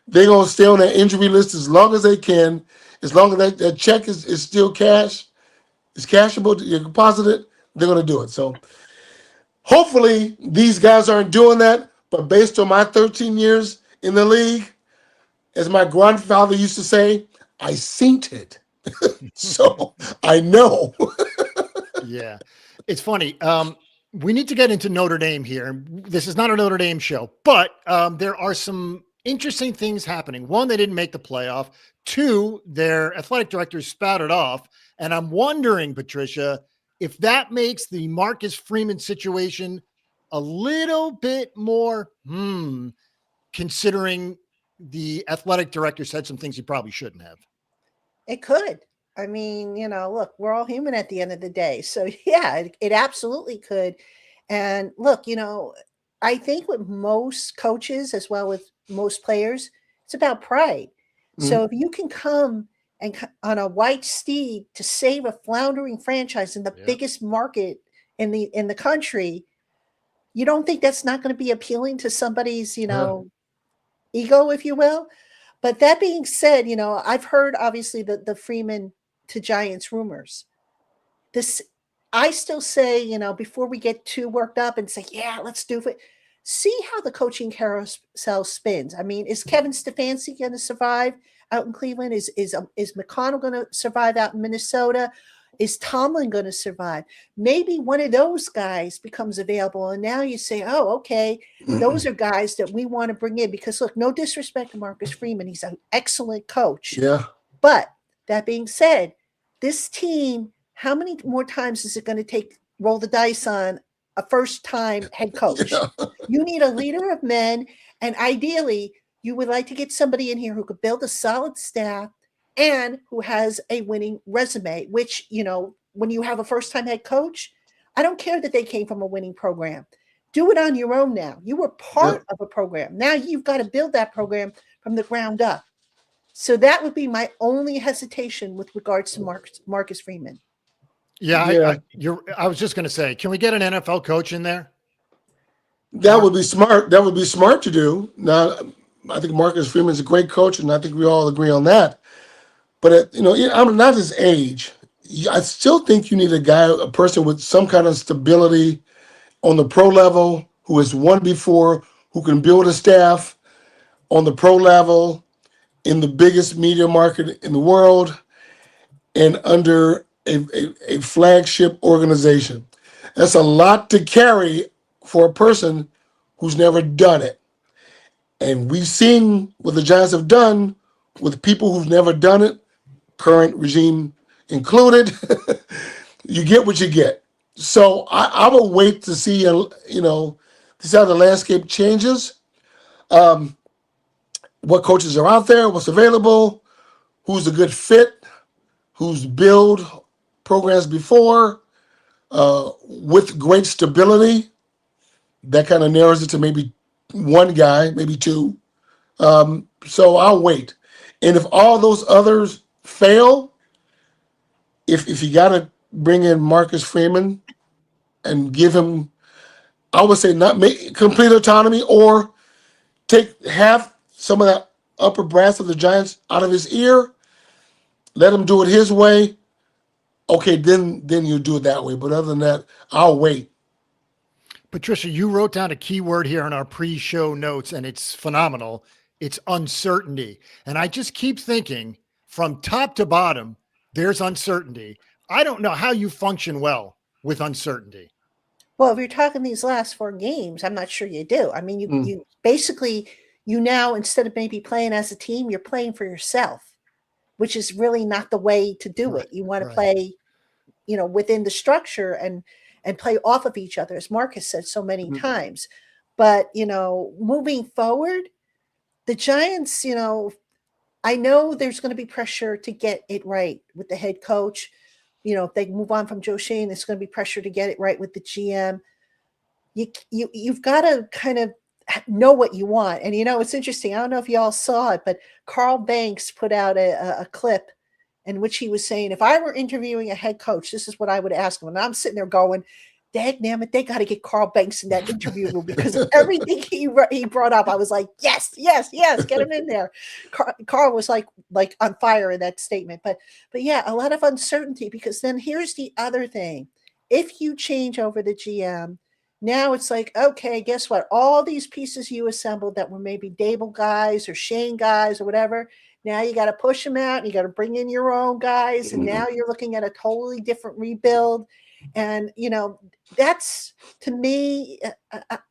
They're going to stay on that injury list as long as they can. As long as that check is still cash, it's cashable, you deposit it, they're going to do it. So hopefully these guys aren't doing that. But based on my 13 years in the league, as my grandfather used to say, I seen it. So I know. Yeah. It's funny. We need to get into Notre Dame here. This is not a Notre Dame show, but there are some interesting things happening. One, they didn't make the playoff. Two, their athletic director spouted off. And I'm wondering, Patricia, if that makes the Marcus Freeman situation a little bit more, considering the athletic director said some things he probably shouldn't have. It could. I mean, look, we're all human at the end of the day. So yeah, it absolutely could. And look, I think with most coaches as well with most players, it's about pride. Mm-hmm. So if you can come and on a white steed to save a floundering franchise in the biggest market in the country, you don't think that's not going to be appealing to somebody's, ego, if you will? But that being said, I've heard obviously the Freeman to Giants rumors. I still say, before we get too worked up and say, yeah, let's do it. See how the coaching carousel spins. I mean, is Kevin Stefanski going to survive out in Cleveland? Is McConnell going to survive out in Minnesota? Is Tomlin going to survive? Maybe one of those guys becomes available. And now you say, oh, okay, those are guys that we want to bring in because, look, no disrespect to Marcus Freeman. He's an excellent coach. Yeah. But that being said, this team how many more times is it going to take roll the dice on a first-time head coach? Yeah. You need a leader of men, and ideally, you would like to get somebody in here who could build a solid staff and who has a winning resume, which, when you have a first-time head coach, I don't care that they came from a winning program. Do it on your own now. You were part of a program. Now you've got to build that program from the ground up. So that would be my only hesitation with regards to Marcus Freeman. Yeah, I was just going to say, can we get an NFL coach in there? That would be smart. That would be smart to do. Now, I think Marcus Freeman's a great coach, and I think we all agree on that. But I'm not his age. I still think you need a person with some kind of stability on the pro level, who has won before, who can build a staff on the pro level in the biggest media market in the world and under a flagship organization. That's a lot to carry for a person who's never done it. And we've seen what the Giants have done with people who've never done it, current regime included. You get what you get. So I will wait to see, to see how the landscape changes, what coaches are out there, what's available, who's a good fit, who's built programs before, with great stability. That kind of narrows it to maybe one guy, maybe two. So I'll wait. And if all those others fail, if you got to bring in Marcus Freeman and give him, I would say, not complete autonomy, or take half some of that upper brass of the Giants out of his ear, let him do it his way. Okay, then you do it that way. But other than that, I'll wait. Patricia, you wrote down a key word here in our pre-show notes, and it's phenomenal. It's uncertainty. And I just keep thinking, from top to bottom, there's uncertainty. I don't know how you function well with uncertainty. Well, if you're talking these last 4 games, I'm not sure you do. I mean, you basically, now, instead of maybe playing as a team, you're playing for yourself, which is really not the way to do it. You want to play, within the structure and play off of each other, as Marcus said so many times. But, moving forward, the Giants, I know there's going to be pressure to get it right with the head coach. If they move on from Joe Schoen, there's going to be pressure to get it right with the GM. You've got to kind of know what you want. And, it's interesting. I don't know if you all saw it, but Carl Banks put out a clip in which he was saying, if I were interviewing a head coach, this is what I would ask him. And I'm sitting there going, dagnammit, they got to get Carl Banks in that interview room, because everything he brought up, I was like, yes, get him in there. Carl was like on fire in that statement. But yeah, a lot of uncertainty, because then here's the other thing. If you change over the GM, now it's like, okay, guess what? All these pieces you assembled that were maybe Dable guys or Shane guys or whatever, now you got to push them out and you got to bring in your own guys. And now you're looking at a totally different rebuild. And, that's, to me,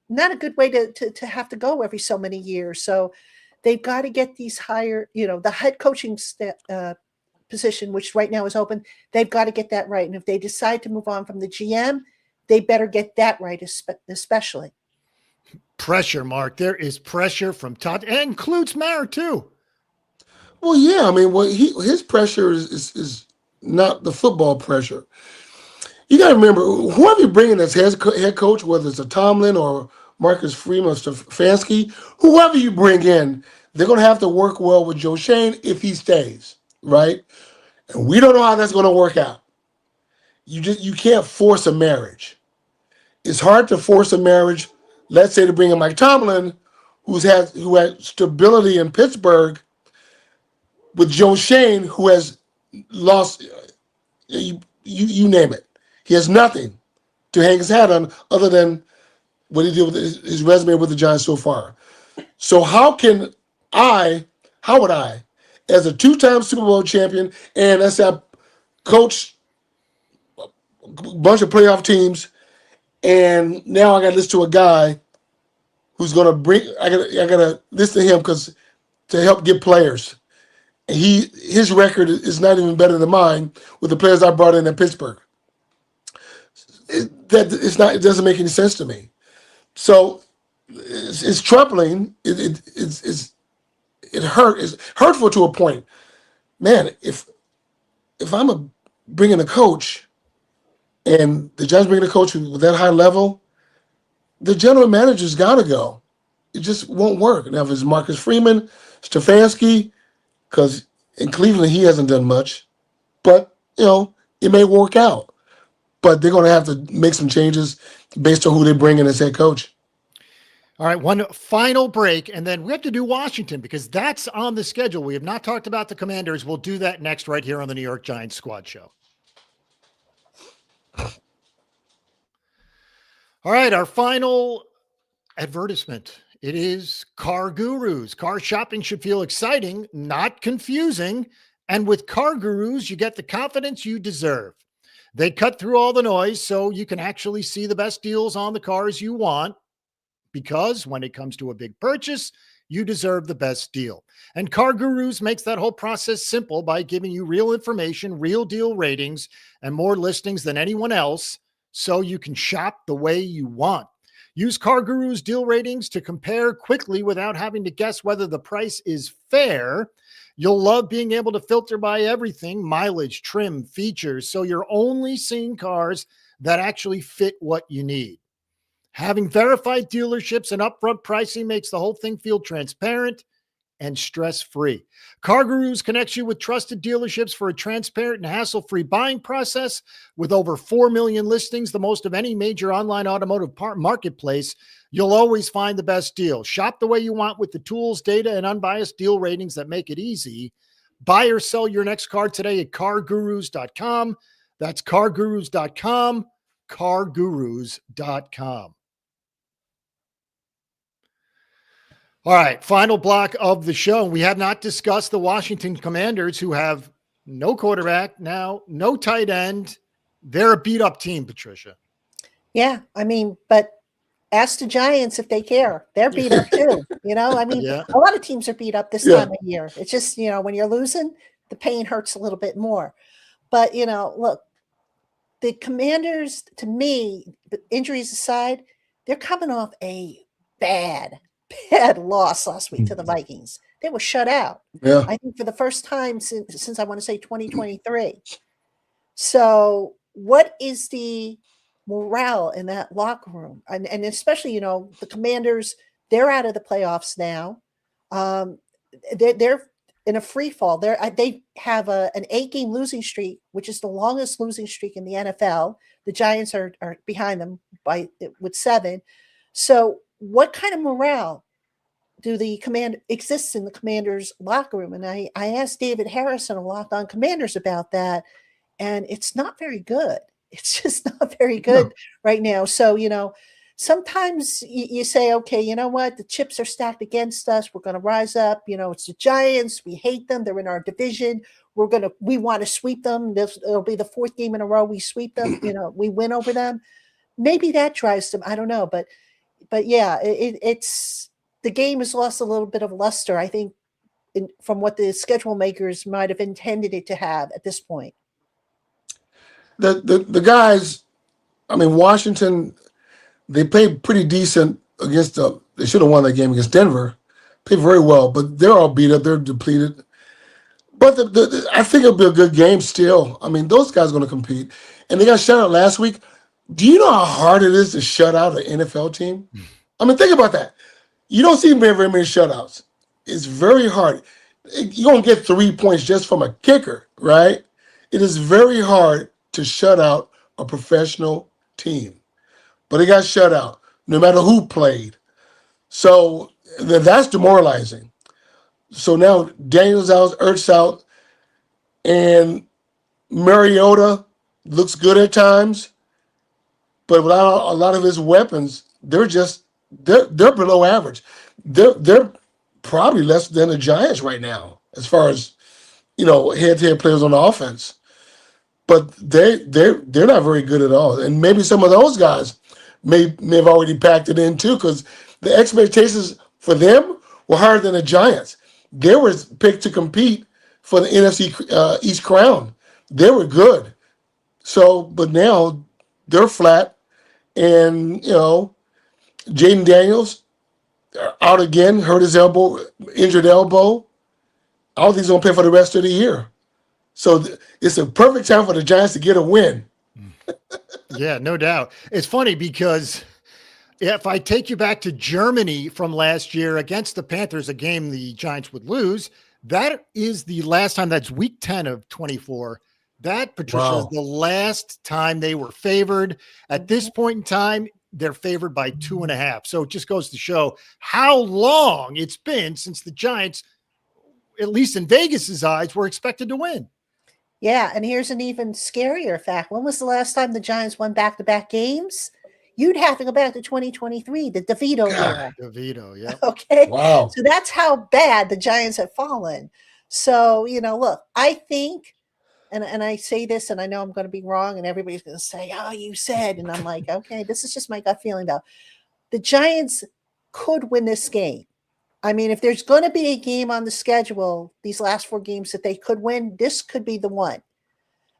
not a good way to have to go every so many years. So they've got to get these higher, the head coaching position, which right now is open, they've got to get that right. And if they decide to move on from the GM, they better get that right, especially. Pressure, Mark. There is pressure from top. It includes Mara, too. Well, yeah. I mean, his pressure is not the football pressure. You got to remember, whoever you bring in as head coach, whether it's a Tomlin or Marcus Freeman or Stefanski, whoever you bring in, they're going to have to work well with Joe Schoen if he stays, right? And we don't know how that's going to work out. You can't force a marriage. It's hard to force a marriage. Let's say to bring in Mike Tomlin, who had stability in Pittsburgh, with Joe Schoen, who has lost, you name it. He has nothing to hang his hat on other than what he did with his resume with the Giants so far. So how would I, as a 2-time Super Bowl champion, and as I coach a bunch of playoff teams, and now I got to listen to a guy who's going to I got to listen to him to help get players. His record is not even better than mine with the players I brought in at Pittsburgh. It doesn't make any sense to me. So it's troubling. It's hurtful to a point. Man, if I'm bringing a coach, and the Giants bringing a coach with that high level, the general manager's got to go. It just won't work. Now, if it's Marcus Freeman, Stefanski, because in Cleveland he hasn't done much, but it may work out. But they're going to have to make some changes based on who they bring in as head coach. All right, one final break, and then we have to do Washington because that's on the schedule. We have not talked about the Commanders. We'll do that next right here on the New York Giants Squad Show. All right, our final advertisement. It is Car Gurus. Car shopping should feel exciting, not confusing. And with Car Gurus, you get the confidence you deserve. They cut through all the noise so you can actually see the best deals on the cars you want. Because when it comes to a big purchase, you deserve the best deal. And Car Gurus makes that whole process simple by giving you real information, real deal ratings, and more listings than anyone else so you can shop the way you want. Use Car Gurus deal ratings to compare quickly without having to guess whether the price is fair. You'll love being able to filter by everything, mileage, trim, features, so you're only seeing cars that actually fit what you need. Having verified dealerships and upfront pricing makes the whole thing feel transparent and stress-free. Car Gurus connects you with trusted dealerships for a transparent and hassle-free buying process. With over 4 million listings, the most of any major online automotive marketplace, you'll always find the best deal. Shop the way you want with the tools, data, and unbiased deal ratings that make it easy. Buy or sell your next car today at cargurus.com. That's cargurus.com, cargurus.com. All right, final block of the show. We have not discussed the Washington Commanders, who have no quarterback now, no tight end. They're a beat-up team, Patricia. Yeah, but ask the Giants if they care. They're beat up too. A lot of teams are beat up this time of year. It's just, when you're losing, the pain hurts a little bit more. But, look, the Commanders, to me, injuries aside, they're coming off a bad loss last week to the Vikings. They were shut out. Yeah. I think for the first time since I want to say 2023. So what is the morale in that locker room? And especially, the Commanders, they're out of the playoffs now. They're in a free fall. They have an 8-game losing streak, which is the longest losing streak in the NFL. The Giants are behind them with 7. So what kind of morale exists in the Commanders locker room? And I asked David Harrison, a Locked On Commanders, about that, and it's not very good. It's just not very good right now. So, sometimes you say, okay, you know what? The chips are stacked against us. We're going to rise up. It's the Giants. We hate them. They're in our division. We want to sweep them. It'll be the 4th game in a row we sweep them. We win over them. Maybe that drives them. I don't know. But yeah, it's the game has lost a little bit of luster, I think, from what the schedule makers might have intended it to have at this point. The guys, Washington, they played pretty decent against they should have won that game against Denver. Played very well, but they're all beat up. They're depleted. But I think it'll be a good game still. Those guys are going to compete. And they got shut out last week. Do you know how hard it is to shut out an NFL team? Think about that. You don't see very many shutouts. It's very hard. You're going to get 3 points just from a kicker, right? It is very hard to shut out a professional team. But they got shut out, no matter who played. So that's demoralizing. So now Daniel's out, Ertz out, and Mariota looks good at times. But without a lot of his weapons, they're below average. They're probably less than the Giants right now, as far as head-to-head players on the offense. But they're not very good at all. And maybe some of those guys may have already packed it in too, because the expectations for them were higher than the Giants. They were picked to compete for the NFC East crown. They were good. So, but now they're flat, and Jaden Daniels out again, hurt his elbow, injured elbow. I don't think he's gonna play for the rest of the year. So it's a perfect time for the Giants to get a win. Yeah, no doubt. It's funny because if I take you back to Germany from last year against the Panthers, a game the Giants would lose, that is the last time. That's week 10 of 24. That, Patricia, is Wow. the last time they were favored. At this point in time, they're favored by 2.5. So it just goes to show how long it's been since the Giants, at least in Vegas's eyes, were expected to win. Yeah, and here's an even scarier fact. When was the last time the Giants won back-to-back games? You'd have to go back to 2023, the DeVito era. DeVito, yeah. Okay. Wow. So that's how bad the Giants have fallen. So, look, I think, and I say this, and I know I'm going to be wrong, and everybody's going to say, oh, you said, and I'm like, okay, this is just my gut feeling though. The Giants could win this game. I mean, if there's going to be a game on the schedule, these last 4 games that they could win, this could be the one.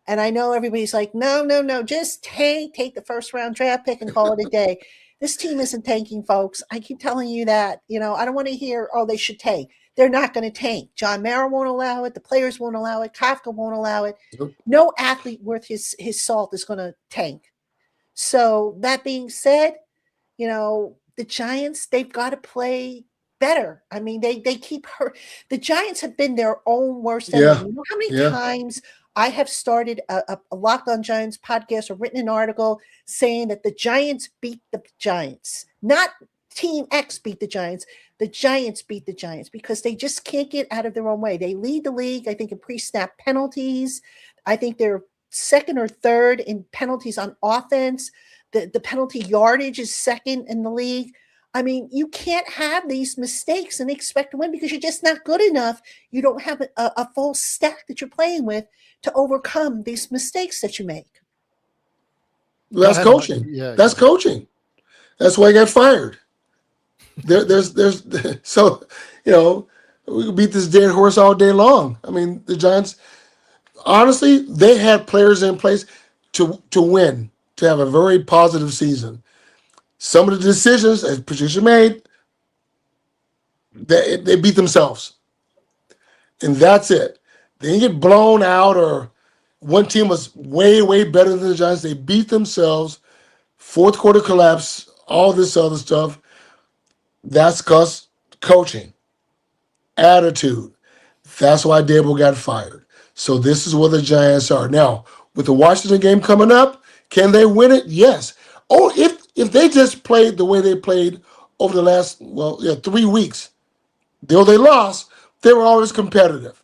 And I know everybody's like, no, just take the first round draft pick and call it a day. This team isn't tanking, folks. I keep telling you that. I don't want to hear, oh, they should tank. They're not going to tank. John Mara won't allow it. The players won't allow it. Kafka won't allow it. Nope. No athlete worth his salt is going to tank. So that being said, the Giants, they've got to play better. I mean, they keep hurt. The Giants have been their own worst enemy. Yeah. You know how many times I have started a Locked On Giants podcast or written an article saying that the Giants beat the Giants, not Team X beat the Giants. The Giants beat the Giants because they just can't get out of their own way. They lead the league, I think, in pre-snap penalties. I think they're second or third in penalties on offense. The penalty yardage is second in the league. I mean, you can't have these mistakes and expect to win because you're just not good enough. You don't have a full stack that you're playing with to overcome these mistakes that you make. That's coaching. Yeah, that's coaching. That's why he got fired. There's so we could beat this dead horse all day long. I mean, the Giants, honestly, they had players in place to win, to have a very positive season. Some of the decisions, as Patricia made, they beat themselves. And that's it. They didn't get blown out or one team was way, way better than the Giants. They beat themselves. Fourth quarter collapse, all this other stuff. That's because coaching, attitude. That's why Dable got fired. So this is where the Giants are. Now, with the Washington game coming up, can they win it? Yes. Oh, if they just played the way they played over the last 3 weeks, though they lost, they were always competitive.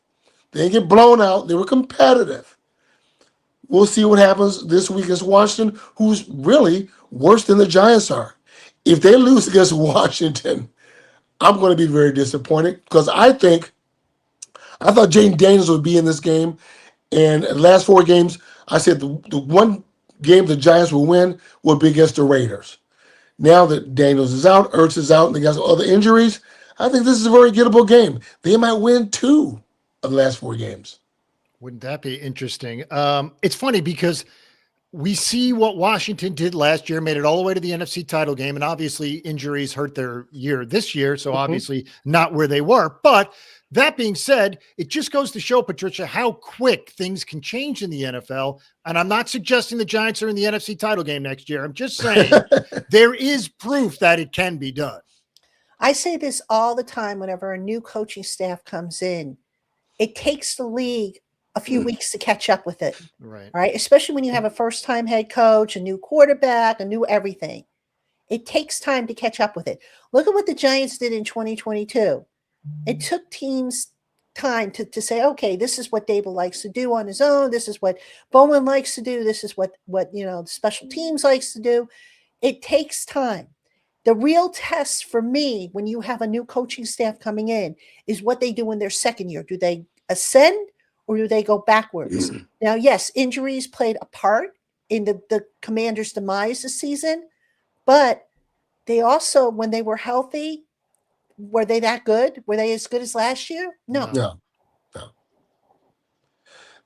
They didn't get blown out. They were competitive. We'll see what happens this week against Washington, who's really worse than the Giants are. If they lose against Washington, I'm going to be very disappointed because I thought Jaden Daniels would be in this game. And the last 4 games, I said the one game the Giants will win will be against the Raiders. Now that Daniels is out, Ertz is out, and they got some other injuries, I think this is a very gettable game. They might win 2 of the last 4 games. Wouldn't that be interesting? It's funny because we see what Washington did last year, made it all the way to the NFC title game, and obviously injuries hurt their year this year, so obviously not where they were. But that being said, it just goes to show, Patricia, how quick things can change in the NFL. And I'm not suggesting the Giants are in the NFC title game next year. I'm just saying there is proof that it can be done. I say this all the time whenever a new coaching staff comes in. It takes the league a few weeks to catch up with it. Right. Especially when you have a first-time head coach, a new quarterback, a new everything. It takes time to catch up with it. Look at what the Giants did in 2022. It took teams time to say, okay, this is what Dable likes to do on his own. This is what Bowman likes to do. This is what special teams likes to do. It takes time. The real test for me when you have a new coaching staff coming in is what they do in their second year. Do they ascend or do they go backwards? Now, yes, injuries played a part in the Commanders' demise this season, but they also, when they were healthy, were they that good? Were they as good as last year? No.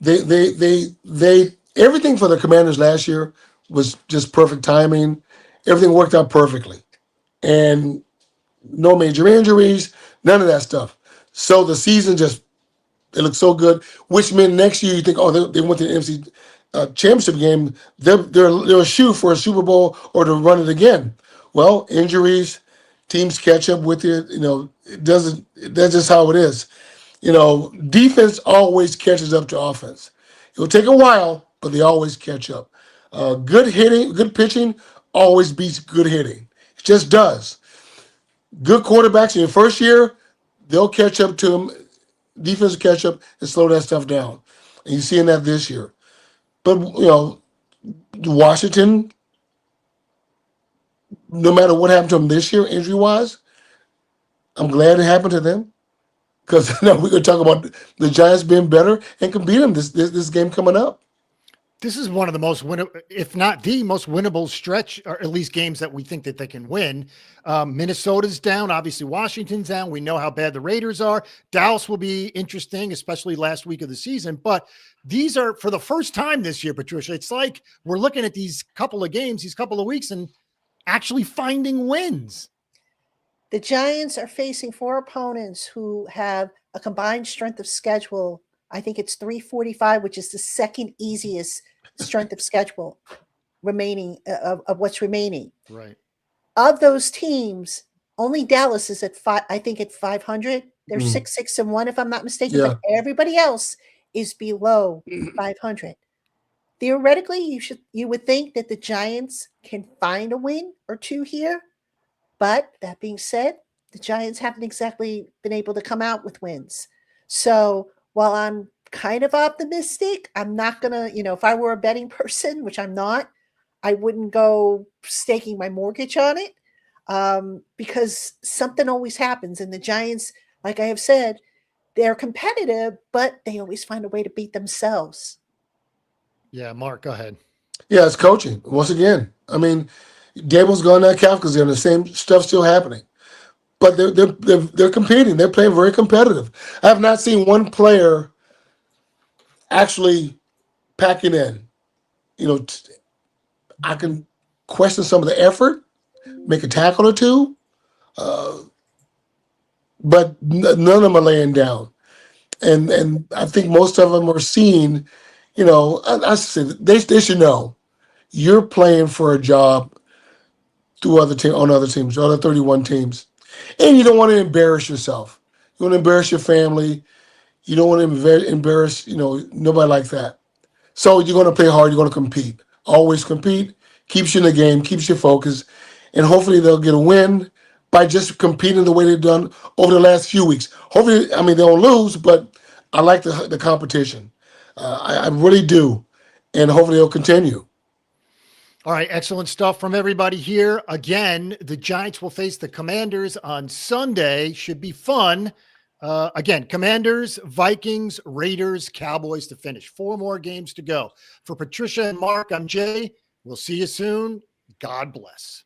They everything for the Commanders last year was just perfect timing. Everything worked out perfectly, and no major injuries, none of that stuff. So the season just it looked so good, which meant next year you think, oh, they went to the NFC championship game. They're a shoe for a Super Bowl or to run it again. Well, injuries, teams catch up with you. You know, it doesn't. That's just how it is. You know, defense always catches up to offense. It'll take a while, but they always catch up. Good hitting, good pitching always beats good hitting. It just does. Good quarterbacks in your first year, they'll catch up to them. Defense will catch up and slow that stuff down. And you're seeing that this year. But, you know, Washington, no matter what happened to them this year, injury-wise, I'm glad it happened to them. Because now we're going to talk about the Giants being better and can beat them this game coming up. This is one of the most if not the most winnable stretch, or at least games that we think that they can win. Minnesota's down. Obviously, Washington's down. We know how bad the Raiders are. Dallas will be interesting, especially last week of the season. But these are, for the first time this year, Patricia, it's like we're looking at these couple of games, these couple of weeks, and actually finding wins. The Giants are facing 4 opponents who have a combined strength of schedule. I think it's 345, which is the second easiest strength of schedule remaining of what's remaining. Right. Of those teams, only Dallas is at 5. I think at 500. They're 6-6-1, if I'm not mistaken. Yeah. But everybody else is below 500. Theoretically, you would think that the Giants can find a win or two here. But that being said, the Giants haven't exactly been able to come out with wins. So while I'm kind of optimistic, I'm not going to, if I were a betting person, which I'm not, I wouldn't go staking my mortgage on it because something always happens. And the Giants, like I have said, they're competitive, but they always find a way to beat themselves. Yeah, Mark, go ahead. Yeah, it's coaching. Once again, I mean, Gable's gone that calf because they're the same stuff still happening. But they're competing. They're playing very competitive. I have not seen one player actually packing in. I can question some of the effort, make a tackle or two, but none of them are laying down. And I think most of them are seeing, I said they should know you're playing for a job through other teams, other 31 teams. And you don't want to embarrass yourself. You want to embarrass your family. You don't want to embarrass, nobody like that. So you're going to play hard. You're going to compete. Always compete. Keeps you in the game. Keeps you focused. And hopefully they'll get a win by just competing the way they've done over the last few weeks. Hopefully, they don't lose, but I like the competition. I really do. And hopefully they'll continue. All right, excellent stuff from everybody here. Again, the Giants will face the Commanders on Sunday. Should be fun. Again, Commanders, Vikings, Raiders, Cowboys to finish. 4 more games to go. For Patricia and Mark, I'm Jay. We'll see you soon. God bless.